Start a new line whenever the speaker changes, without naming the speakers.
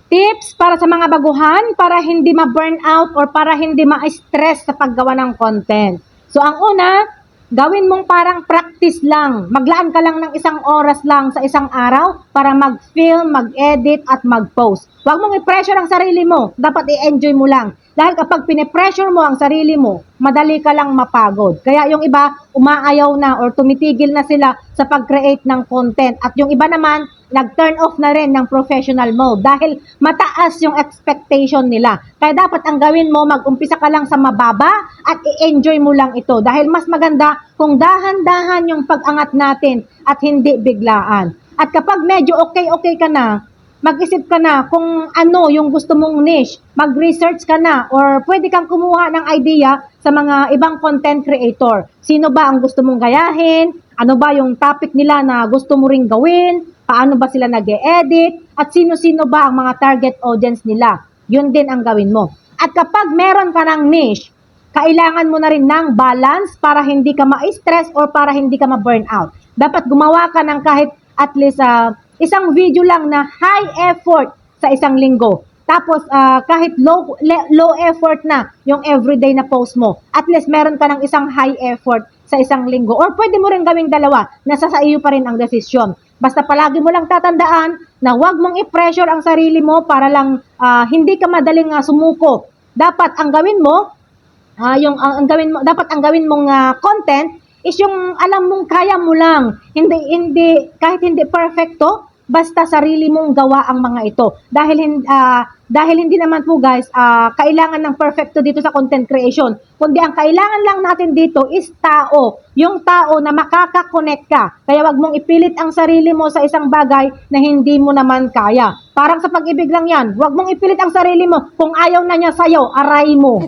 Tips para sa mga baguhan para hindi ma-burnout or para hindi ma-stress sa paggawa ng content. So, ang una, gawin mong parang practice lang. Maglaan ka lang ng 1 oras lang sa isang araw para mag-film, mag-edit, at mag-post. Huwag mong i-pressure ang sarili mo. Dapat i-enjoy mo lang. Dahil kapag pinipressure mo ang sarili mo, madali ka lang mapagod. Kaya yung iba, umaayaw na or tumitigil na sila sa pag-create ng content. At yung iba naman, nag-turn off na rin ng professional mode dahil mataas yung expectation nila. Kaya dapat ang gawin mo, mag-umpisa ka lang sa mababa at i-enjoy mo lang ito. Dahil mas maganda kung dahan-dahan yung pag-angat natin at hindi biglaan. At kapag medyo okay ka na, mag-isip ka na kung ano yung gusto mong niche, mag-research ka na, or pwede kang kumuha ng idea sa mga ibang content creator. Sino ba ang gusto mong gayahin? Ano ba yung topic nila na gusto mo ring gawin? Paano ba sila nag-e-edit? At sino-sino ba ang mga target audience nila? Yun din ang gawin mo. At kapag meron ka ng niche, kailangan mo na rin ng balance para hindi ka ma-stress or para hindi ka ma-burnout. Dapat gumawa ka ng kahit at least isang video lang na high effort sa isang linggo. Tapos kahit low effort na yung everyday na post mo. At least meron ka ng isang high effort sa isang linggo. Or pwede mo rin gawing dalawa. Nasa sa iyo pa rin ang desisyon. Basta palagi mo lang tatandaan na huwag mong i-pressure ang sarili mo para lang hindi ka madaling sumuko. Dapat ang gawin mo, dapat ang gawin mong content is yung alam mong kaya mo lang. Kahit hindi perfecto, basta sarili mong gawa ang mga ito. Dahil hindi naman po guys, kailangan ng perfecto dito sa content creation. Kundi ang kailangan lang natin dito is tao. Yung tao na makaka-connect ka. Kaya wag mong ipilit ang sarili mo sa isang bagay na hindi mo naman kaya. Parang sa pag-ibig lang yan. Wag mong ipilit ang sarili mo. Kung ayaw na niya sa'yo, aray mo.